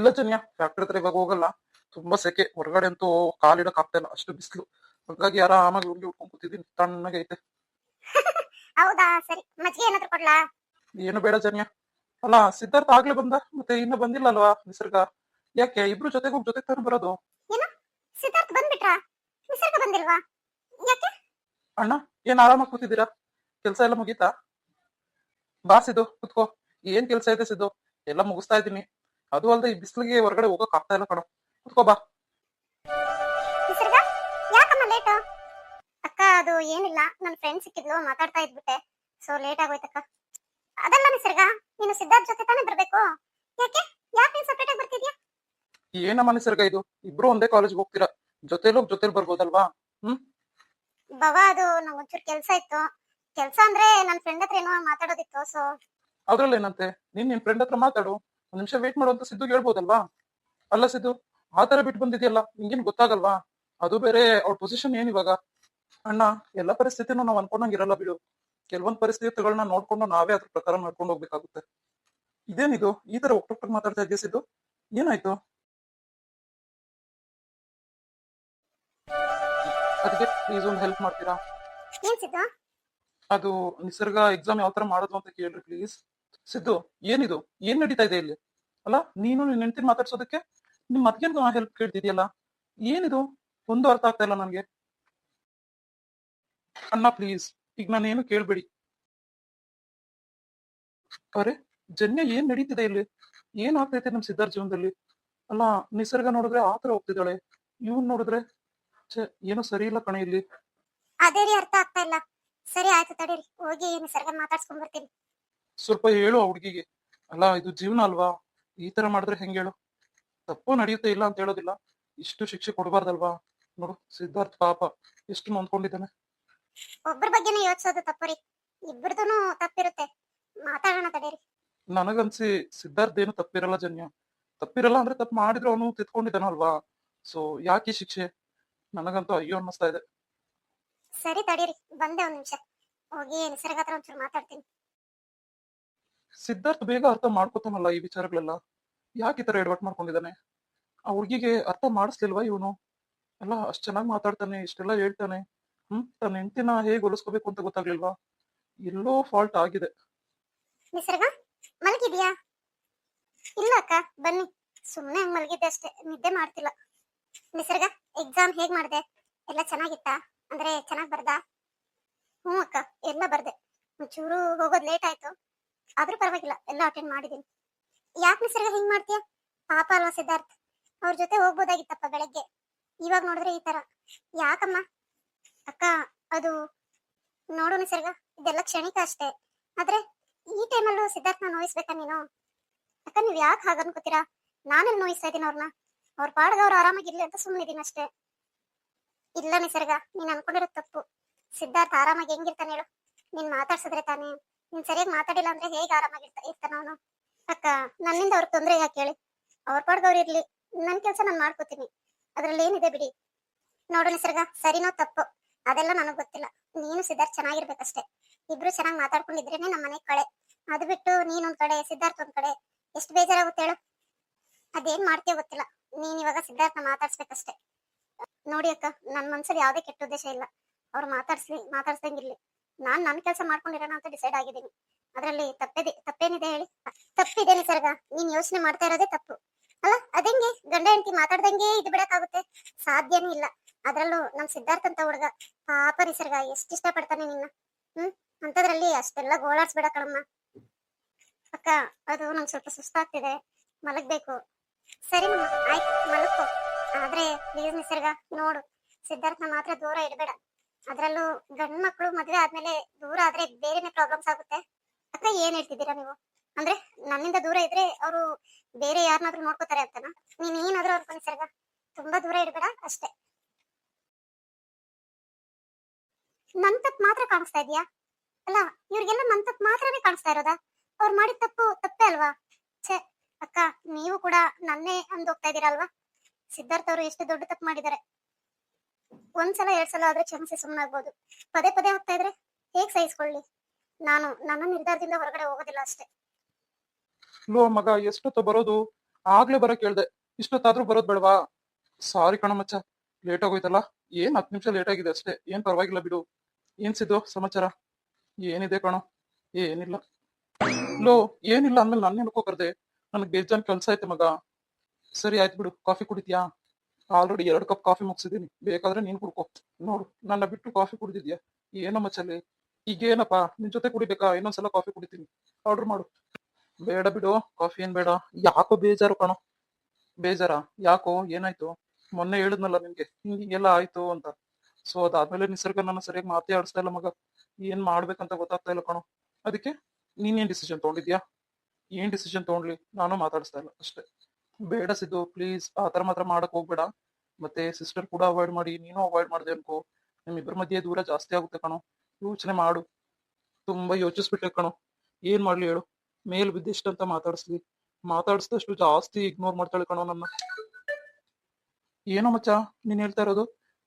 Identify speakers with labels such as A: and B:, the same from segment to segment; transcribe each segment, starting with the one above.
A: ಇಲ್ಲ ಜನ್ಯ, ಫ್ಯಾಕ್ಟ್ರಿ ಹತ್ರ ಇವಾಗ ಹೋಗಲ್ಲ. ತುಂಬಾ ಸೆಕೆ, ಹೊರಗಡೆ ಅಂತೂ ಕಾಲಿಡಕ್ ಆಗ್ತಾ ಇಲ್ಲ, ಅಷ್ಟು ಬಿಸಿಲು. ಹಂಗಾಗಿ ಆರಾಮಾಗಿ ಉಂಡಿ ಉಟ್ಕೊಂಡ್ ಕೂತಿದ್ದೀನಿ, ತಣ್ಣಗೆ ಐತೆ.
B: ಹೌದಾ, ಸರಿ. ಮಜ್ಜಿಗೆ ಏನಾದ್ರು ಕೊಡ್ಲಾ?
A: ಏನು ಬೇಡ ಜನ್ಯ. ಅಲ್ಲ, ಸಿದ್ಧಾರ್ಥ ಆಗ್ಲೇ ಬಂದ, ಮತ್ತೆ ಇನ್ನ ಬಂದಿಲ್ಲ ಅಲ್ವಾ ನಿಸರ್ಗ? ಯಾಕೆ ಇಬ್ರು ಜೊತೆಗೆ ಹೋಗಿ ಜೊತೆ ತಾನು ಬರೋದು?
B: ಏನು, ಸಿದ್ಧಾರ್ಥ್ ಬಂದ್ಬಿಟ್ರಾ? ನಿಸರ್ಗ ಬಂದಿಲ್ವಾ? ಯಾಕೆ?
A: ಅಣ್ಣ, ಏನ್ ಆರಾಮಾಗಿ ಕೂತಿದ್ದೀರಾ? ಕೆಲ್ಸ ಎಲ್ಲ ಮುಗೀತಾ? ಬಾ ಸಿದ್ದು, ಕುತ್ಕೋ. ಏನ್ ಕೆಲ್ಸ ಇದೆ ಸಿದ್ದು? ಎಲ್ಲ ಮುಗಿಸ್ತಾ ಇದ್ದೀನಿ. ಅದು ಅಲ್ದೆ ಈ ಬಿಸಿಲಿಗೆ ಹೊರಗಡೆ ಹೋಗಕ್ ಆಗ್ತಾ ಇಲ್ಲ ಕಣೋ. ಕುತ್ಕೋ ಬಾ.
B: ನಿಸರ್ಗ, ಯಾಕಮ್ಮ ಲೇಟು? ಅಕ್ಕ, ಅದು ಏನಿಲ್ಲ, ನನ್ನ ಫ್ರೆಂಡ್ ಸಿಕ್ಕಿದ್ಲು, ಮಾತಾಡ್ತಾ ಇದ್ಬಿಟ್ಟೆ. So late ಆಗೋಯ್ತಕ್ಕ. ಅದಲ್ಲ ನಿಸರ್ಗ, ನೀನು ಸಿದ್ಧಾರ್ಥ್ ಜೊತೆ ತಾನೇ ಬರ್ಬೇಕು. ಯಾಕೆ ಯಾಕೆ ನೀನ್ ಸಪ್ರೇಟ್ ಆಗಿ ಬರ್ತಿದ್ಯಾ?
A: ಏನಮ್ಮ ನಿಸರ್ಗ ಇದು? ಇಬ್ರು ಒಂದೇ ಕಾಲೇಜ್ಗೆ ಹೋಗ್ತೀರಾ, ಜೊತೆಲಿ ಬರ್ಬೋದಲ್ವಾ?
B: ಬಾಬಾ, ಅದು ನಂಗೆ ಒಂಚೂರು ಕೆಲ್ಸ ಇತ್ತು. ಕೆಲ್ಸ ಅಂದ್ರೆ ನನ್ನ ಫ್ರೆಂಡ್ ಹತ್ರ ಏನೋ ಮಾತಾಡೋದಿತ್ತು. ಸೊ
A: ಅದ್ರಲ್ಲಿ ಏನಂತೆ, ನಿನ್ ಫ್ರೆಂಡ್ ಹತ್ರ ಮಾತಾಡು. ಒಂದ್ ನಿಮಿಷ ವೇಟ್ ಮಾಡು ಅಂತ ಸಿದ್ದು ಹೇಳ್ಬೋದಲ್ವಾ? ಅಲ್ಲ ಸಿದ್ದು, ಆ ತರ ಬಿಟ್ಟು ಬಂದಿದ್ಯಲ್ಲ, ನಿಂಗೇನ್ ಗೊತ್ತಾಗಲ್ವಾ? ಅದು ಬೇರೆ ಅವ್ರ ಪೊಸಿಷನ್ ಏನ್ ಇವಾಗ? ಅಣ್ಣ, ಎಲ್ಲ ಪರಿಸ್ಥಿತಿನೂ ನಾವ್ ಅನ್ಕೊಂಡಂಗಿರಲ್ಲ ಬಿಡು. ಕೆಲವೊಂದ್ ಪರಿಸ್ಥಿತಿಗಳನ್ನ ನೋಡ್ಕೊಂಡು ನಾವೇ ಅದ್ರ ಪ್ರಕಾರ ನಡ್ಕೊಂಡು ಹೋಗ್ಬೇಕಾಗುತ್ತೆ. ಇದೇನಿದು ಈ ತರ ಒಟ್ಟೊಟ್ಟಿಗೆ ಮಾತಾಡ್ತಾ ಇದ್ಯಾ ಸಿದ್ದು? ಏನಾಯ್ತು? ಅದಕ್ಕೆ ಪ್ಲೀಸ್ ಒಂದು ಹೆಲ್ಪ್ ಮಾಡ್ತೀರಾ?
B: ಏನ್ ಸಿದ್ದು?
A: ಅದು ನಿಸರ್ಗ ಎಕ್ಸಾಮ್ ಯಾವ ತರ ಮಾಡೋದು ಅಂತ ಕೇಳ್ರಿ ಪ್ಲೀಸ್. ಸಿದ್ದು, ಏನಿದು? ಏನ್ ನಡೀತಾ ಇದೆ ಇಲ್ಲಿ? ಅಲ್ಲ, ನೀನು ನಿನ್ ಹೆಂಡತಿ ಮಾತಾಡ್ಸೋದಕ್ಕೆ ನಿಮ್ ಮದ್ಗೇನ್ ಹೆಲ್ಪ್ ಕೇಳ್ತಿದ್ಯಲ್ಲ? ಏನಿದು? ಒಂದು ಅರ್ಥ ಆಗ್ತಾ ಇಲ್ಲ ನನ್ಗೆ. ಅಣ್ಣ ಪ್ಲೀಸ್, ಈಗ ನಾನೇನು ಕೇಳ್ಬೇಡಿ. ಅರೆ ಜನ್ಯ, ಏನ್ ನಡೀತಿದೆ ಇಲ್ಲಿ? ಏನ್ ಆಗ್ತೈತೆ ನಮ್ ಸಿದ್ಧಾರ್ಥ ಜೀವನದಲ್ಲಿ? ಅಲ್ಲ, ನಿಸರ್ಗ ನೋಡಿದ್ರೆ ಆತರ ಹೋಗ್ತಿದ್ದಾಳೆ, ಇವನ್ ನೋಡಿದ್ರೆ ಏನೋ ಸರಿ ಇಲ್ಲ ಕಣೆ ಇಲ್ಲಿ.
B: ಅದೇ ರೀ, ಅರ್ಥ ಆಗ್ತಾ ಇಲ್ಲ. ಸರಿ ಆಯ್ತು, ತಡೀರಿ, ಹೋಗಿ ನಿಸರ್ಗ ಮಾತಾಡ್ಸ್ಕೊಂಡ್ ಬರ್ತೀನಿ.
A: ಸ್ವಲ್ಪ ಹೇಳು ಆ ಹುಡ್ಗಿಗೆ. ಅಲ್ಲ, ಇದು ಜೀವನ ಅಲ್ವಾ? ಈ ತರ ಮಾಡಿದ್ರೆ ಹೆಂಗ್ ಹೇಳು? ತಪ್ಪು ನಡೆಯುತ್ತೆ, ಇಲ್ಲ ಅಂತ ಹೇಳೋದಿಲ್ಲ, ಇಷ್ಟು ಶಿಕ್ಷೆ ಕೊಡಬಾರ್ದಲ್ವಾ? ನೋಡು ಸಿದ್ಧಾರ್ಥ್ ಪಾಪ ಎಷ್ಟು ನೊಂದ್ಕೊಂಡಿದ್ದಾನೆ.
B: ಒಬ್ಬರ ಬಗ್ಗೆನೇ ಯೋಚಿಸೋದು ತಪ್ಪರಿ, ಇಬ್ಬರದೂನು ತಪ್ಪಿರುತ್ತೆ. ಮಾತಾಡೋಣ, ತಡೀರಿ.
A: ನನಗನ್ಸಿ ಸಿದ್ಧಾರ್ಥ್ ಏನು ತಪ್ಪಿರಲ್ಲ ಜನ್ಯ. ತಪ್ಪಿರಲ್ಲ ಅಂದ್ರೆ ತಪ್ಪು ಮಾಡಿದ್ರೆ ಅವನು ತಿದ್ಕೊಂಡಿದ್ದಾನಲ್ವಾ? ಸೊ ಯಾಕೆ ಶಿಕ್ಷೆ? ನನಗಂತೂ ಅಯ್ಯೋ ಅನ್ನಿಸ್ತಾ ಇದೆ.
B: ಸರಿ ತಡೀರಿ, ಬಂದೆ ಒಂದ್ ನಿಮಿಷ. ಹೋಗಿ ನಿಸರ್ಗ ಹತ್ರ ಒಂಚೂರು ಮಾತಾಡ್ತೀನಿ.
A: ಸಿದ್ಧಾರ್ಥ್ ಬೇಗ ಅರ್ಥ ಮಾಡ್ಕೋತಾನಲ್ಲ ಈ ವಿಚಾರಗಳೆಲ್ಲ, ಯಾಕೆ ಈ ತರ ಎಡವಟ್ ಮಾಡ್ಕೊಂಡಿದ್ದಾನೆ? ಆ ಹುಡ್ಗಿಗೆ ಅರ್ಥ ಮಾಡಿಸ್ಲಿಲ್ವಾ ಇವನು? ಅಲ್ಲ, ಅಷ್ಟ್ ಚೆನ್ನಾಗಿ ಮಾತಾಡ್ತಾನೆ, ಇಷ್ಟೆಲ್ಲ ಹೇಳ್ತಾನೆ. ತನ್ನ ಹೆಂಡತಿನ ಹೇಗೆ ಹೊಲಿಸ್ಕೋಬೇಕು ಅಂತ ಗೊತ್ತಾಗ್ಲಿಲ್ವಾ? ಎಲ್ಲೋ ಫಾಲ್ಟ್ ಆಗಿದೆ.
B: ನಿಸರ್ಗ, ಮಲಗಿದ್ಯಾ? ಇಲ್ಲ ಅಕ್ಕ, ಬನ್ನಿ. ಸುಮ್ನೆ ಹಂಗ್ ಮಲಗಿದ್ದೆ ಅಷ್ಟೇ, ನಿದ್ದೆ ಮಾಡ್ತಿಲ್ಲ. ನಿಸರ್ಗ, ಎಕ್ಸಾಮ್ ಹೇಗ್ ಮಾಡ್ದೆ? ಎಲ್ಲ ಚೆನ್ನಾಗಿತ್ತಾ? ಅಂದ್ರೆ ಚೆನ್ನಾಗ್ ಬರ್ದಾ? ಹ್ಞೂ ಅಕ್ಕ, ಎಲ್ಲ ಬರ್ದೆ. ಒಂಚೂರು ಹೋಗೋದ್ ಲೇಟ್ ಆಯ್ತು, ಆದ್ರೂ ಪರವಾಗಿಲ್ಲ, ಎಲ್ಲ ಅಟೆಂಡ್ ಮಾಡಿದೀನಿ. ಯಾಕೆ ನಿಸರ್ಗ ಹಿಂಗ್ ಮಾಡ್ತೀಯ? ಪಾಪ ಅಲ್ವಾ ಸಿದ್ಧಾರ್ಥ್, ಅವ್ರ ಜೊತೆ ಹೋಗ್ಬೋದಾಗಿತ್ತಪ್ಪ ಬೆಳಗ್ಗೆ. ಇವಾಗ ನೋಡಿದ್ರೆ ಈ ತರ. ಯಾಕಮ್ಮ? ಅಕ್ಕ, ಅದು ನೋಡು ನಿಸರ್ಗ, ಇದೆಲ್ಲ ಕ್ಷಣಿಕ ಅಷ್ಟೇ. ಆದ್ರೆ ಈ ಟೈಮಲ್ಲೂ ಸಿದ್ಧಾರ್ಥ್ನ ನೋಯಿಸ್ಬೇಕಾ ನೀನು? ಅಕ್ಕ, ನೀವ್ ಯಾಕೆ ಹಾಗ ಅನ್ಕೋತೀರಾ? ನಾನೆಲ್ಲಿ ನೋಯಿಸ್ತಾ ಇದೀನಿ ಅವ್ರನ್ನ? ಅವ್ರ ಪಾಡ್ಗೆ ಅವ್ರು ಆರಾಮಾಗಿರ್ಲಿ ಅಂತ ಸುಮ್ಮನೆ ಇದೀನಿ ಅಷ್ಟೇ. ಇಲ್ಲ ನಿಸರ್ಗ, ನೀನ್ ಅನ್ಕೊಂಡಿರೋದು ತಪ್ಪು. ಸಿದ್ಧಾರ್ಥ್ ಆರಾಮಾಗಿ ಹೆಂಗಿರ್ತಾನೆ ಹೇಳು? ನೀನ್ ಮಾತಾಡ್ಸಿದ್ರೆ ತಾನೇ. ನೀನ್ ಸರಿಯಾಗಿ ಮಾತಾಡಿಲ್ಲ ಅಂದ್ರೆ ಹೇಗೆ ಇರ್ತಾನ ಅವನು? ಅಕ್ಕ, ನನ್ನಿಂದ ಅವ್ರ ತೊಂದ್ರೆ ಯಾಕೆ ಹೇಳಿ? ಅವ್ರ ಪಾಡ್ಗೆ ಅವ್ರು ಇರ್ಲಿ, ನನ್ ಕೆಲ್ಸ ನಾನ್ ಮಾಡ್ಕೋತೀನಿ, ಅದ್ರಲ್ಲಿ ಏನಿದೆ ಬಿಡಿ. ನೋಡು ನಿಸರ್ಗ, ಸರಿನೋ ತಪ್ಪು ಅದೆಲ್ಲ ನನಗ್ ಗೊತ್ತಿಲ್ಲ. ನೀನು ಸಿದ್ಧಾರ್ಥ್ ಚೆನ್ನಾಗಿರ್ಬೇಕಷ್ಟೇ. ಇಬ್ರು ಚೆನ್ನಾಗಿ ಮಾತಾಡ್ಕೊಂಡಿದ್ರೇನೆ ನಮ್ಮ ಮನೆ ಕಳೆ. ಅದು ಬಿಟ್ಟು ನೀನೊಂದ್ ಕಡೆ ಸಿದ್ಧಾರ್ಥ್ ಒಂದ್ ಕಡೆ, ಎಷ್ಟು ಬೇಜಾರಾಗುತ್ತೆ ಹೇಳು? ಅದೇನ್ ಮಾಡ್ತೀಯ ಗೊತ್ತಿಲ್ಲ. ನೀನ್ ಇವಾಗ ಸಿದ್ಧಾರ್ಥ್ನ ಮಾತಾಡ್ಸ್ಬೇಕಷ್ಟೇ. ನೋಡಿ ಅಕ್ಕ, ನನ್ ಮನ್ಸಲ್ಲಿ ಯಾವ್ದೇ ಕೆಟ್ಟ ಉದ್ದೇಶ ಇಲ್ಲ. ಅವ್ರು ಮಾತಾಡ್ಸಂಗಿರ್ಲಿ, ನಾನ್ ನನ್ ಕೆಲಸ ಮಾಡ್ಕೊಂಡಿರೋಣ ಅಂತ ಡಿಸೈಡ್ ಆಗಿದ್ದೀನಿ. ಅದ್ರಲ್ಲಿ ತಪ್ಪೇನಿದೆ ಹೇಳಿ? ತಪ್ಪಿದೆ ನಿಸರ್ಗ, ನೀನ್ ಯೋಚನೆ ಮಾಡ್ತಾ ಇರೋದೇ ತಪ್ಪು. ಅಲ್ಲ, ಅದಂಗೆ ಗಂಡ ಹೆಂಡತಿ ಮಾತಾಡ್ದಂಗೆ ಇದು ಬಿಡಕ್ಕಾಗುತ್ತೆ? ಸಾಧ್ಯನೇ ಇಲ್ಲ. ಅದ್ರಲ್ಲೂ ನಮ್ ಸಿದ್ಧಾರ್ಥ್ ಅಂತ ಹುಡುಗ, ಪಾಪ ನಿಸರ್ಗ ಎಷ್ಟ್ ಇಷ್ಟ ಪಡ್ತಾನೆ ನಿನ್ನ. ಅಂತದ್ರಲ್ಲಿ ಅಷ್ಟೆಲ್ಲ ಗೋಳಾಡ್ಸ್ಬೇಡ ಕಣಮ್ಮ. ಅಕ್ಕ, ಅದು ನಂಗೆ ಸ್ವಲ್ಪ ಸುಸ್ತಾಗ್ತಿದೆ, ಮಲಗ್ಬೇಕು. ಸರಿ ಆಯ್ತು, ಮಲಗ್ಕೋ. ಆದ್ರೆ ಪ್ಲೀಸ್ ನಿಸರ್ಗ, ನೋಡು, ಸಿದ್ಧಾರ್ಥ್ನ ಮಾತ್ರ ದೂರ ಇಡಬೇಡ. ಅದ್ರಲ್ಲೂ ಗಂಡ್ ಮಕ್ಳು ಮದ್ವೆ ಆದ್ಮೇಲೆ ದೂರ ಆದ್ರೆ ಬೇರೆನೆ ಪ್ರಾಬ್ಲಮ್ಸ್ ಆಗುತ್ತೆ. ಅಕ್ಕ, ಏನ್ ಹೇಳ್ತಿದ್ದೀರಾ ನೀವು? ಅಂದ್ರೆ ನನ್ನಿಂದ ದೂರ ಇದ್ರೆ ಅವರು ಬೇರೆ ಯಾರನ್ನಾದ್ರೂ ನೋಡ್ಕೋತಾರೆ ಅಂತನಾ? ನೀನ್ ಏನಾದ್ರೂ ಅನ್ಕೊ ನಿಸರ್ಗ, ತುಂಬಾ ದೂರ ಇಡಬೇಡ ಅಷ್ಟೇ. ನನ್ ತಪ್ಪು ಮಾತ್ರ ಕಾಣಿಸ್ತಾ ಇದೆಯಾ? ಅಲ್ಲ, ಇವ್ರಿಗೆಲ್ಲ ನನ್ ತಪ್ಪು ಮಾತ್ರನೇ ಕಾಣಿಸ್ತಾ ಇರೋದಾ? ಅವ್ರು ಮಾಡಿದ ತಪ್ಪು ತಪ್ಪೇ ಅಲ್ವಾ? ಛೇ ಅಕ್ಕ, ನೀವು ಕೂಡ ನನ್ನೇ ಅಂದೋಗ್ತಾ ಇದೀರಲ್ವಾ? ಸಿದ್ಧಾರ್ಥ್ ಅವರು ಎಷ್ಟು ದೊಡ್ಡ ತಪ್ಪು ಮಾಡಿದ್ದಾರೆ. ಒಂದ್ಸಲ 2 ಸಲ ಆದ್ರೆ ಕ್ಷಮಿಸಿ ಸುಮ್ಮನಾಗ್ಬೋದು. ಪದೇ ಪದೇ ಆಗ್ತಾ ಇದ್ರೆ ಹೇಗ್ ಸಹಿಸ್ಕೊಳ್ಳಿ? ನಾನು ನನ್ನ ನಿರ್ಧಾರದಿಂದ ಹೊರಗಡೆ ಹೋಗೋದಿಲ್ಲ ಅಷ್ಟೇ.
A: ಲೋ ಮಗ, ಎಷ್ಟೊತ್ತು ಬರೋದು? ಆಗ್ಲೇ ಬರಕ್ ಹೇಳ್ದೆ, ಇಷ್ಟೊತ್ತಾದ್ರೂ ಬರೋದ್ ಬೇಡವಾ? ಸಾರಿ ಕಣ ಮಚ್ಚ, ಲೇಟ್ ಆಗೋಯ್ತಲ್ಲ. ಏನ್ 10 ನಿಮಿಷ ಲೇಟ್ ಆಗಿದೆ ಅಷ್ಟೇ, ಏನ್ ಪರವಾಗಿಲ್ಲ ಬಿಡು. ಏನ್ ಸಿದ್ದು ಸಮಾಚಾರ? ಏನಿದೆ ಕಣೋ? ಏನಿಲ್ಲ. ಲೋ, ಏನಿಲ್ಲ ಅಂದ್ಮೇಲೆ ನನ್ನ ಹೇಳ್ಕೊ ಕರ್ದೆ. ನನಗ್ ಬೇಜಾನ್ ಕೆಲ್ಸ ಐತೆ ಮಗ. ಸರಿ ಆಯ್ತು ಬಿಡು, ಕಾಫಿ ಕುಡಿತೀಯಾ? ಆಲ್ರೆಡಿ 2 ಕಪ್ ಕಾಫಿ ಮುಗಿಸಿದೀನಿ, ಬೇಕಾದ್ರೆ ನೀನ್ ಕುಡ್ಕೊ. ನೋಡು, ನನ್ನ ಬಿಟ್ಟು ಕಾಫಿ ಕುಡಿದಿದ್ಯಾ? ಏನೋ ಮಚ್ಚಲ್ಲಿ. ಈಗೇನಪ್ಪ, ನಿನ್ ಜೊತೆ ಕುಡಿಬೇಕಾ? ಇನ್ನೊಂದ್ಸಲ ಕಾಫಿ ಕುಡಿತೀನಿ, ಆರ್ಡರ್ ಮಾಡು. ಬೇಡ ಬಿಡು, ಕಾಫಿ ಏನ್ ಬೇಡ. ಯಾಕೋ ಬೇಜಾರು ಕಣೋ. ಬೇಜಾರಾ? ಯಾಕೋ, ಏನಾಯ್ತು? ಮೊನ್ನೆ ಹೇಳಿದ್ನಲ್ಲ ನಿನ್ಗೆ ಹಿಂಗೆಲ್ಲ ಆಯ್ತು ಅಂತ. ಸೊ ಅದಾದ್ಮೇಲೆ ನಿಸರ್ಗ ನನ್ನ ಸರಿಯಾಗಿ ಮಾತೇ ಆಡಿಸ್ತಾ ಇಲ್ಲ ಮಗ. ಏನ್ ಮಾಡ್ಬೇಕಂತ ಗೊತ್ತಾಗ್ತಾ ಇಲ್ಲ ಕಣೋ. ಅದಕ್ಕೆ ನೀನೇನ್ ಡಿಸಿಷನ್ ತಗೊಂಡಿದ್ಯಾ? ಏನ್ ಡಿಸಿಷನ್ ತಗೊಂಡ್ಲಿ? ನಾನು ಮಾತಾಡಿಸ್ತಾ ಇಲ್ಲ ಅಷ್ಟೇ. ಬೇಡ ಸಿದ್ದು, ಪ್ಲೀಸ್ ಆ ತರ ಮಾತ್ರ ಮಾಡಕ್ ಹೋಗ್ಬೇಡ. ಮತ್ತೆ ಸಿಸ್ಟರ್ ಕೂಡ ಅವಾಯ್ಡ್ ಮಾಡಿ, ನೀನು ಅವಾಯ್ಡ್ ಮಾಡ್ದೆ ಅನ್ಕೋ, ನಿಮ್ಮಿಬ್ಬರ ಮಧ್ಯೆ ದೂರ ಜಾಸ್ತಿ ಆಗುತ್ತೆ ಕಣೋ. ಯೋಚನೆ ಮಾಡು. ತುಂಬಾ ಯೋಚಿಸ್ಬಿಟ್ಟೆ ಕಣೋ. ಏನ್ ಮಾಡ್ಲಿ ಹೇಳು? ಮೇಲ್ ಬಿದ್ದಿಷ್ಟಂತ ಮಾತಾಡಿಸ್ಲಿ, ಮಾತಾಡಿಸಿದಷ್ಟು ಜಾಸ್ತಿ ಇಗ್ನೋರ್ ಮಾಡ್ತಾಳೆ ಕಣೋ ನನ್ನ. ಏನೋ ಮಚ್ಚ, ನೀನ್ ಹೇಳ್ತಾ ಇರೋದು?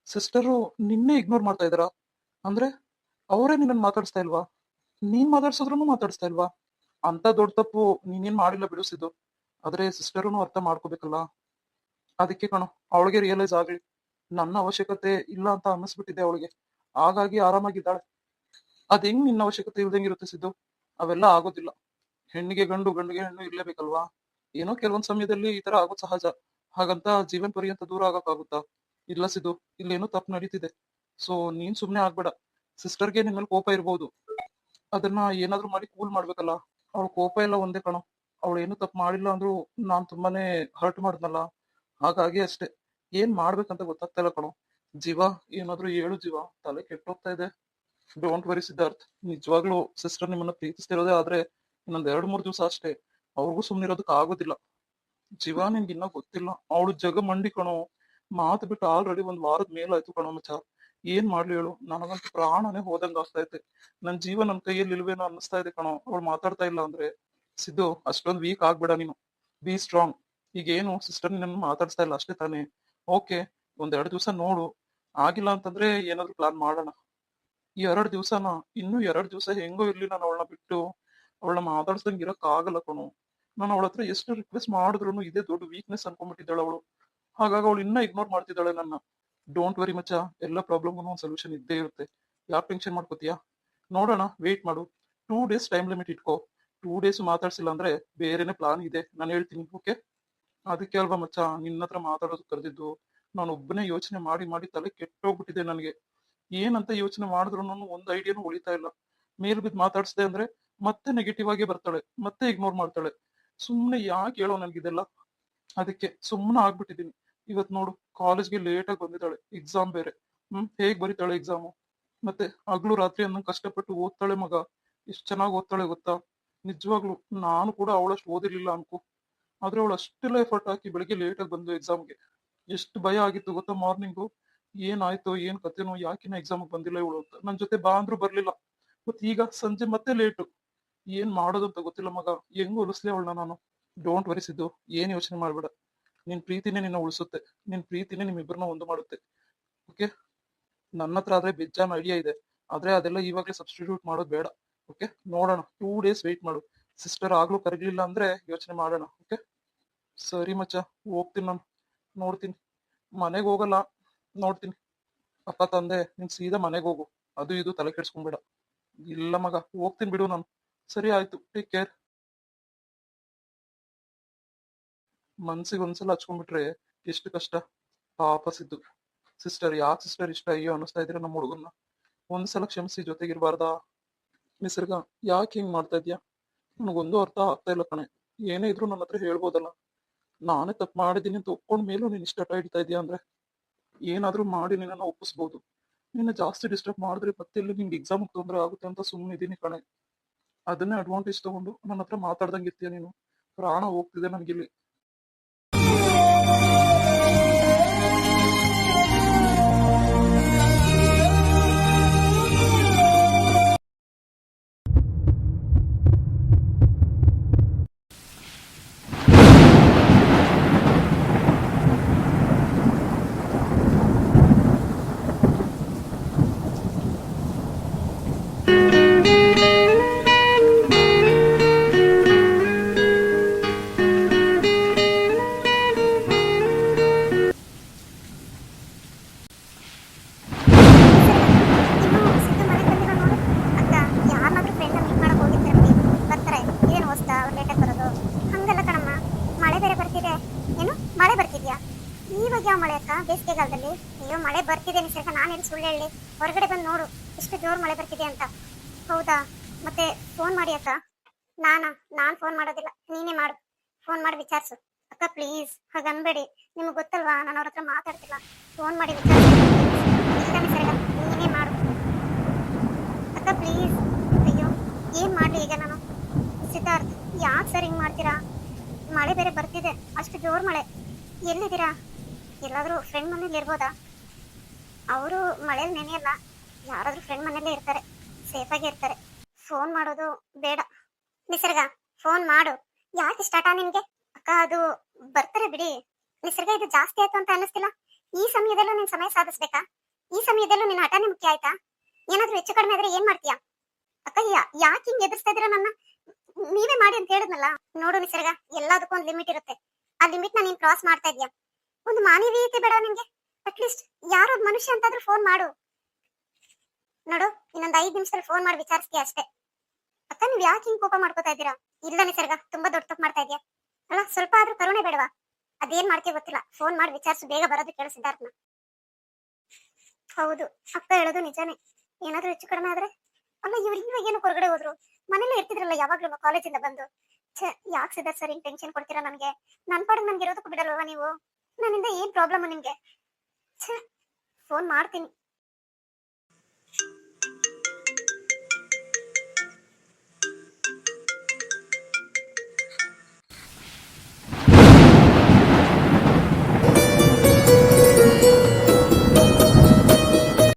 A: ಸಿಸ್ಟರು ನಿನ್ನೆ ಇಗ್ನೋರ್ ಮಾಡ್ತಾ ಇದಾರಾ? ಅಂದ್ರೆ ಅವರೇ ನಿನ್ನ ಮಾತಾಡಿಸ್ತಾ ಇಲ್ವಾ? ನೀನ್ ಮಾತಾಡ್ಸಿದ್ರು ಮಾತಾಡಿಸ್ತಾ ಇಲ್ವಾ? ಅಂತ ದೊಡ್ಡ ತಪ್ಪು ನೀನೇನ್ ಮಾಡಿಲ್ಲ ಬಿಡಿಸಿದ್ದು. ಆದ್ರೆ ಸಿಸ್ಟರ್ನು ಅರ್ಥ ಮಾಡ್ಕೋಬೇಕಲ್ಲ. ಅದಕ್ಕೆ ಕಣೋ, ಅವಳಿಗೆ ರಿಯಲೈಸ್ ಆಗ್ಲಿ, ನನ್ನ ಅವಶ್ಯಕತೆ ಇಲ್ಲ ಅಂತ ಅನ್ನಿಸ್ಬಿಟ್ಟಿದೆ ಅವಳಿಗೆ. ಹಾಗಾಗಿ ಆರಾಮಾಗಿದ್ದಾಳೆ. ಅದ್ ಹೆಂಗ್ ನಿನ್ನ ಅವಶ್ಯಕತೆ ಇಲ್ದಂಗಿರುತ್ತೆ ಸಿದ್ದು? ಅವೆಲ್ಲ ಆಗೋದಿಲ್ಲ. ಹೆಣ್ಣಿಗೆ ಗಂಡು, ಗಂಡಿಗೆ ಹೆಣ್ಣು ಇರ್ಲೇಬೇಕಲ್ವಾ? ಏನೋ ಕೆಲವೊಂದ್ ಸಮಯದಲ್ಲಿ ಈ ತರ ಆಗೋದ್ ಸಹಜ. ಹಾಗಂತ ಜೀವನ್ ಪರ್ಯಂತ ದೂರ ಆಗಕ್ಕಾಗುತ್ತಾ? ಇಲ್ಲ ಸಿದ್ದು, ಇಲ್ಲೇನೋ ತಪ್ಪು ನಡೀತಿದೆ. ಸೊ ನೀನ್ ಸುಮ್ನೆ ಆಗ್ಬೇಡ. ಸಿಸ್ಟರ್ಗೆ ನಿನ್ ಮೇಲೆ ಕೋಪ ಇರ್ಬೋದು, ಅದನ್ನ ಏನಾದ್ರೂ ಮಾಡಿ ಕೂಲ್ ಮಾಡ್ಬೇಕಲ್ಲ. ಅವಳ ಕೋಪ ಎಲ್ಲ ಒಂದೇ ಕಣೋ. ಅವಳು ಏನು ತಪ್ಪು ಮಾಡಿಲ್ಲ ಅಂದ್ರೂ ನಾನ್ ತುಂಬಾನೇ ಹರ್ಟ್ ಮಾಡ್ದಲ್ಲ. ಹಾಗಾಗಿ ಅಷ್ಟೇ. ಏನ್ ಮಾಡ್ಬೇಕಂತ ಗೊತ್ತಾಗ್ತಾ ಇಲ್ಲ ಕಣೋ. ಜೀವ, ಏನಾದ್ರೂ ಹೇಳು ಜೀವ, ತಲೆ ಕೆಟ್ಟೋಗ್ತಾ ಇದೆ. ಡೋಂಟ್ ವರಿ ಸಿದ್ಧಾರ್ಥ್, ನಿಜವಾಗ್ಲೂ ಸಿಸ್ಟರ್ ನಿಮ್ಮನ್ನ ಪ್ರೀತಿಸ್ತಿರೋದೇ ಆದ್ರೆ ಇನ್ನೊಂದ್ 2-3 ದಿವಸ ಅಷ್ಟೇ. ಅವ್ರಿಗೂ ಸುಮ್ನಿರೋದಕ್ ಆಗೋದಿಲ್ಲ. ಜೀವ, ನಿನ್ಗೆ ಇನ್ನ ಗೊತ್ತಿಲ್ಲ, ಅವಳು ಜಗ ಮಂಡಿ ಕಣೋ. ಮಾತು ಬಿಟ್ಟು ಆಲ್ರೆಡಿ 1 ವಾರದ ಮೇಲಾಯ್ತು ಕಣೋ ಮಚ್ಚ. ಏನ್ ಮಾಡ್ಲಿ ಹೇಳು? ನನಗಂತೂ ಪ್ರಾಣನೇ ಹೋದಂಗ ಆಗ್ತಾ ಐತೆ. ನನ್ ಜೀವ ನನ್ ಕೈಯಲ್ಲಿ ಇಲ್ವೇನೋ ಅನ್ನಿಸ್ತಾ ಇದೆ ಕಣೋ, ಅವಳು ಮಾತಾಡ್ತಾ ಇಲ್ಲ ಅಂದ್ರೆ. ಸಿದ್ದು, ಅಷ್ಟೊಂದ್ ವೀಕ್ ಆಗ್ಬೇಡ ನೀನು. Be strong. ಈಗೇನು ಸಿಸ್ಟರ್ ನಿನ್ನ ಮಾತಾಡ್ಸ್ತಾ ಇಲ್ಲ ಅಷ್ಟೇ ತಾನೇ? ಓಕೆ, 1-2 ದಿವಸ ನೋಡು. ಆಗಿಲ್ಲ ಅಂತಂದ್ರೆ ಏನಾದ್ರು ಪ್ಲಾನ್ ಮಾಡೋಣ. ಈ 2 ದಿವಸನ, ಇನ್ನೂ 2 ದಿವಸ ಹೆಂಗೋ ಇರ್ಲಿ, ನಾನು ಅವಳನ್ನ ಬಿಟ್ಟು ಅವಳನ್ನ ಮಾತಾಡ್ಸ್ದಂಗ್ ಇರಕ್ ಆಗಲ್ಲ ಕಣೋ. ನಾನು ಅವಳ ಹತ್ರ ಎಷ್ಟು ರಿಕ್ವೆಸ್ಟ್ ಮಾಡಿದ್ರು ಇದೇ ದೊಡ್ಡ ವೀಕ್ನೆಸ್ ಅನ್ಕೊಂಡ್ಬಿಟ್ಟಿದ್ದಾಳೆ ಅವಳು. ಹಾಗಾಗಿ ಅವಳು ಇನ್ನ ಇಗ್ನೋರ್ ಮಾಡ್ತಿದ್ದಾಳೆ ನನ್ನ. ಡೋಂಟ್ ವರಿ ಮಚ್ಚ, ಎಲ್ಲ ಪ್ರಾಬ್ಲಮ್ಗೂ ಒಂದು ಸೊಲ್ಯೂಷನ್ ಇದ್ದೇ ಇರುತ್ತೆ. ಯಾಕೆ ಟೆನ್ಷನ್ ಮಾಡ್ಕೋತೀಯಾ? ನೋಡೋಣ, ವೇಟ್ ಮಾಡು. 2 ಡೇಸ್ ಟೈಮ್ ಲಿಮಿಟ್ ಇಟ್ಕೋ. 2 ಡೇಸ್ ಮಾತಾಡ್ಸಿಲ್ಲ ಅಂದ್ರೆ ಬೇರೆನೆ ಪ್ಲಾನ್ ಇದೆ, ನಾನು ಹೇಳ್ತೀನಿ. ಓಕೆ? ಅದಕ್ಕೆ ಅಲ್ವಾ ಮಚ್ಚ ನಿನ್ನ ಹತ್ರ ಮಾತಾಡೋದು ಕರೆದಿದ್ದು. ನಾನು ಒಬ್ಬನೇ ಯೋಚನೆ ಮಾಡಿ ಮಾಡಿ ತಲೆ ಕೆಟ್ಟೋಗ್ಬಿಟ್ಟಿದೆ ನನಗೆ. ಏನಂತ ಯೋಚನೆ ಮಾಡಿದ್ರು ಒಂದ್ ಐಡಿಯಾನು ಉಳಿತಾ ಇಲ್ಲ. ಮೇಲ್ ಬಿದ್ದು ಮಾತಾಡ್ಸ್ದೆ ಅಂದ್ರೆ ಮತ್ತೆ ನೆಗೆಟಿವ್ ಆಗಿ ಬರ್ತಾಳೆ, ಮತ್ತೆ ಇಗ್ನೋರ್ ಮಾಡ್ತಾಳೆ. ಸುಮ್ನೆ ಯಾಕೆ ಹೇಳೋ ನನ್ಗಿದೆಲ್ಲ? ಅದಕ್ಕೆ ಸುಮ್ನೆ ಆಗ್ಬಿಟ್ಟಿದೀನಿ. ಇವತ್ ನೋಡು, ಕಾಲೇಜ್ಗೆ ಲೇಟ್ ಆಗಿ ಬಂದಿದ್ದಾಳೆ, ಎಕ್ಸಾಮ್ ಬೇರೆ. ಹೇಗ್ ಬರೀತಾಳೆ ಎಕ್ಸಾಮು? ಮತ್ತೆ ಹಗ್ಲು ರಾತ್ರಿ ಅನ್ನಂಗ್ ಕಷ್ಟಪಟ್ಟು ಓದ್ತಾಳೆ ಮಗ. ಎಷ್ಟ್ ಚೆನ್ನಾಗಿ ಓದ್ತಾಳೆ ಗೊತ್ತಾ? ನಿಜವಾಗ್ಲು ನಾನು ಕೂಡ ಅವಳಷ್ಟು ಓದಿರ್ಲಿಲ್ಲ ಅನ್ಕೋ. ಆದ್ರೆ ಅವಳು ಅಷ್ಟೆಲ್ಲ ಎಫರ್ಟ್ ಹಾಕಿ ಬೆಳಿಗ್ಗೆ ಲೇಟ್ ಆಗಿ ಬಂದು ಎಕ್ಸಾಮ್ಗೆ. ಎಷ್ಟು ಭಯ ಆಗಿತ್ತು ಗೊತ್ತಾ ಮಾರ್ನಿಂಗು. ಏನಾಯ್ತು, ಏನ್ ಕತೆನೋ, ಯಾಕಿನ ಎಕ್ಸಾಮ್ ಬಂದಿಲ್ಲ ಇವಳು ಅಂತ. ನನ್ ಜೊತೆ ಬಾ ಅಂದ್ರೂ ಬರ್ಲಿಲ್ಲ. ಮತ್ ಈಗ ಸಂಜೆ ಮತ್ತೆ ಲೇಟು. ಏನ್ ಮಾಡೋದು ಅಂತ ಗೊತ್ತಿಲ್ಲ ಮಗ. ಹೆಂಗ್ ಉಳಿಸ್ಲಿ ಅವಳನ್ನ ನಾನು? ಡೋಂಟ್ ವರಿಸಿದ್ದು, ಏನ್ ಯೋಚನೆ ಮಾಡ್ಬೇಡ. ನಿನ್ ಪ್ರೀತಿನೇ ನಿನ್ನ ಉಳಿಸುತ್ತೆ. ನಿನ್ ಪ್ರೀತಿನೇ ನಿಮ್ಮಿಬ್ಬರನ್ನ ಒಂದು ಮಾಡುತ್ತೆ. ಓಕೆ? ನನ್ನ ಹತ್ರ ಆದ್ರೆ ಬೆಜ್ಜಾನ್ ಐಡಿಯಾ ಇದೆ, ಆದ್ರೆ ಅದೆಲ್ಲ ಇವಾಗ್ಲೇ ಸಬ್ಸ್ಟಿಟ್ಯೂಟ್ ಮಾಡೋದು ಬೇಡ. ಓಕೆ? ನೋಡೋಣ, 2 ಡೇಸ್ ವೇಟ್ ಮಾಡು. ಸಿಸ್ಟರ್ ಆಗ್ಲೂ ಕರಗ್ಲಿಲ್ಲ ಅಂದ್ರೆ ಯೋಚನೆ ಮಾಡೋಣ. ಓಕೆ? ಸರಿ ಮಚ್ಚ, ಹೋಗ್ತೀನಿ ನಾನು. ನೋಡ್ತೀನಿ. ಮನೆಗೆ ಹೋಗಲ್ಲ, ನೋಡ್ತೀನಿ. ಅಪ್ಪ ತಂದೆ, ನೀನ್ ಸೀದಾ ಮನೆಗೆ ಹೋಗು. ಅದು ಇದು ತಲೆ ಕೆಡ್ಸ್ಕೊಂಬೇಡ. ಇಲ್ಲ ಮಗ, ಹೋಗ್ತೀನಿ ಬಿಡು ನಾನು. ಸರಿ ಆಯ್ತು, ಟೇಕ್ ಕೇರ್. ಮನ್ಸಿಗೆ ಒಂದ್ಸಲ ಹಚ್ಕೊಂಡ್ಬಿಟ್ರೆ ಎಷ್ಟು ಕಷ್ಟ. ಪಾಪ ಸಿದ್ದು. ಸಿಸ್ಟರ್, ಯಾಕೆ ಸಿಸ್ಟರ್ ಇಷ್ಟ ಅಯ್ಯೋ ಅನಿಸ್ತಾ ಇದ್ರೆ ನಮ್ಮ ಹುಡುಗನ್ನ. ಒಂದ್ಸಲ ಕ್ಷಮಿಸಿ ಜೊತೆಗಿರ್ಬಾರ್ದಾ? ನಿಸರ್ಗ, ಯಾಕೆ ಹಿಂಗ್ ಮಾಡ್ತಾ ಇದ್ಯಾ? ನನಗೊಂದು ಅರ್ಥ ಆಗ್ತಾ ಇಲ್ಲ ಕಣೆ. ಏನೇ ಇದ್ರು ನನ್ನ ಹತ್ರ ಹೇಳ್ಬೋದಲ್ಲ. ನಾನೇ ತಪ್ಪು ಮಾಡಿದೀನಿ ಅಂತ ಒಪ್ಕೊಂಡ್ ಮೇಲೂ ನೀನ್ ಇಷ್ಟ ಹಠ ಹಿಡಿತಾ ಇದೀಯ ಅಂದ್ರೆ ಏನಾದ್ರೂ ಮಾಡಿ ನಿನ್ನ ಒಪ್ಪಿಸ್ಬೋದು. ನಿನ್ನ ಜಾಸ್ತಿ ಡಿಸ್ಟರ್ಬ್ ಮಾಡಿದ್ರೆ ಮತ್ತೆ ಇಲ್ಲಿ ನಿಂಗೆ ಎಕ್ಸಾಮ್ ತೊಂದರೆ ಆಗುತ್ತೆ ಅಂತ ಸುಮ್ಮನೆ ಇದೀನಿ ಕಣೆ. ಅದನ್ನೇ ಅಡ್ವಾಂಟೇಜ್ ತಗೊಂಡು ನನ್ನ ಹತ್ರ ಮಾತಾಡ್ದಂಗೆ ಇರ್ತೀಯ ನೀನು. ಪ್ರಾಣ ಹೋಗ್ತಿದೆ ನನ್ಗಿಲ್ಲಿ.
B: ಬೇಸಿಗೆಗಾಲದಲ್ಲಿ ಅಯ್ಯೋ ಮಳೆ ಬರ್ತಿದೆ ನಿಸರ್ಗ, ನಾನೇನು ಸುಳ್ಳು ಹೇಳಿ, ಹೊರಗಡೆ ಬಂದು ನೋಡು ಎಷ್ಟು ಜೋರ್ ಮಳೆ ಬರ್ತಿದೆ ಅಂತ. ಹೌದಾ, ಮತ್ತೆ ಫೋನ್ ಮಾಡಿ ಅಕ್ಕ. ನಾನ್ ಫೋನ್ ಮಾಡೋದಿಲ್ಲ, ನೀನೇ ಮಾಡು. ಫೋನ್ ಮಾಡಿ ವಿಚಾರಿಸು ಅಕ್ಕ, ಪ್ಲೀಸ್ ಹಾಗನ್ಬೇಡಿ. ನಿಮ್ಗೆ ಗೊತ್ತಲ್ವಾ ನಾನು ಅವ್ರ ಹತ್ರ ಮಾತಾಡ್ತಿಲ್ಲ. ಫೋನ್ ಮಾಡಿ ವಿಚಾರಿಸು. ಇಲ್ಲ ನಿಸರ್ಗ, ನೀನೇ ಮಾಡು ಅಕ್ಕ, ಪ್ಲೀಸ್. ಅಯ್ಯೋ, ಏನ್ ಮಾಡ್ಲಿ ಈಗ ನಾನು? ಸಿದ್ಧಾರ್ಥ್, ಯಾಕೆ ಸರ್ ಹಿಂಗ್ ಮಾಡ್ತೀರಾ? ಮಳೆ ಬೇರೆ ಬರ್ತಿದೆ, ಅಷ್ಟು ಜೋರ್ ಮಳೆ. ಎಲ್ಲಿದ್ದೀರಾ? ಎಲ್ಲಾದ್ರೂ ಫ್ರೆಂಡ್ ಮನೇಲಿ ಇರ್ಬೋದಾ? ಅವರು ಮಳೇಲಿ ನೆನೆಯಲ್ಲ, ಯಾರಾದ್ರೂ ಫ್ರೆಂಡ್ ಮನೇಲೇ ಇರ್ತಾರೆ, ಸೇಫ್ ಆಗಿ ಇರ್ತಾರೆ. ಫೋನ್ ಮಾಡೋದು ಬೇಡ. ನಿಸರ್ಗ, ಫೋನ್ ಮಾಡು. ಯಾಕೆ ಸ್ಟಾರ್ಟ ನಿನ್ಗೆ? ಅಕ್ಕ, ಅದು ಬರ್ತಾರೆ ಬಿಡಿ. ನಿಸರ್ಗ, ಇದು ಜಾಸ್ತಿ ಆಯ್ತು ಅಂತ ಅನ್ನಿಸ್ತಿಲ್ಲ? ಈ ಸಮಯದಲ್ಲೂ ನಿನ್ ಸಮಯ ಸಾಧಿಸ್ಬೇಕಾ? ಈ ಸಮಯದಲ್ಲೂ ನಿನ್ನ ಹಠನೇ ಮುಖ್ಯ ಆಯ್ತಾ? ಏನಾದ್ರೂ ಹೆಚ್ಚು ಕಡಿಮೆ ಆದ್ರೆ ಏನ್ ಮಾಡ್ತೀಯಾ? ಅಕ್ಕ, ಯಾಕೆ ಹಿಂಗ್ ಎದುರಿಸ್ತಾ ಇದೀರ ನನ್ನ? ನೀವೇ ಮಾಡಿ ಅಂತ ಹೇಳಿದ್ನಲ್ಲ. ನೋಡು ನಿಸರ್ಗ, ಎಲ್ಲದಕ್ಕೂ ಒಂದು ಲಿಮಿಟ್ ಇರುತ್ತೆ. ಆ ಲಿಮಿಟ್ ನೀನ್ ಕ್ರಾಸ್ ಮಾಡ್ತಾ ಇದೀಯ. ಒಂದು ಮಾನವೀಯತೆ ಬೇಡ ನಿನ್ಗೆ? ಅಟ್ಲೀಸ್ಟ್ ಯಾರೋ ಒಬ್ಬ ಮನುಷ್ಯ ಅಂತಾದ್ರೂ ಫೋನ್ ಮಾಡು. ನೋಡು, ಇನ್ನೊಂದ್ 5 ನಿಮಿಷದಲ್ಲಿ ಫೋನ್ ಮಾಡಿ ವಿಚಾರಿಸ್ತೀಯ ಅಷ್ಟೇ. ಅಕ್ಕ, ನೀವ್ ಯಾಕೆ ಹಿಂಗ್ ಕೋಪ ಮಾಡ್ಕೋತಾ ಇದ್ದೀರಾ? ಇಲ್ಲ ನಿಸರ್ಗ, ತುಂಬಾ ದೊಡ್ಡ ತಪ್ಪು ಮಾಡ್ತಾ ಇದೀಯ. ಅಲ್ಲ, ಸ್ವಲ್ಪ ಆದ್ರೂ ಕರುಣೆ ಬೇಡವಾ? ಅದೇನ್ ಮಾಡ್ತೀಯ ಗೊತ್ತಿಲ್ಲ, ಫೋನ್ ಮಾಡಿ ವಿಚಾರಿಸು, ಬೇಗ ಬರೋದು ಕೇಳು ಸಿದ್ಧಾರ್ಥನ. ಹೌದು, ಅಕ್ಕ ಹೇಳೋದು ನಿಜಾನೇ. ಏನಾದ್ರೂ ಹೆಚ್ಚು ಕಡಿಮೆ ಆದ್ರೆ? ಅಲ್ಲ, ಇವ್ರು ಇವಾಗ ಏನು ಹೊರಗಡೆ ಹೋದ್ರು? ಮನೇಲಿ ಇರ್ತಿದ್ರಲ್ಲ ಯಾವಾಗ್ಲೂ ಕಾಲೇಜಿಂದ ಬಂದು. ಛೇ, ಯಾಕೆ ಸಿದ್ಧಾರ್ಥ್ ಸರ್ ಹಿಂಗ್ ಟೆನ್ಷನ್ ಕೊಡ್ತೀರಾ ನನ್ಗೆ? ನನ್ ಪಾಡಿಗೆ ನನ್ಗೆ ಇರೋದಕ್ಕೂ ಬಿಡಲ್ವಾ ನೀವು? ನನ್ನಿಂದ ಏನ್ ಪ್ರಾಬ್ಲಮ್ ನಿಮ್ಗೆ? ಛೇ, ಫೋನ್ ಮಾಡ್ತೀನಿ.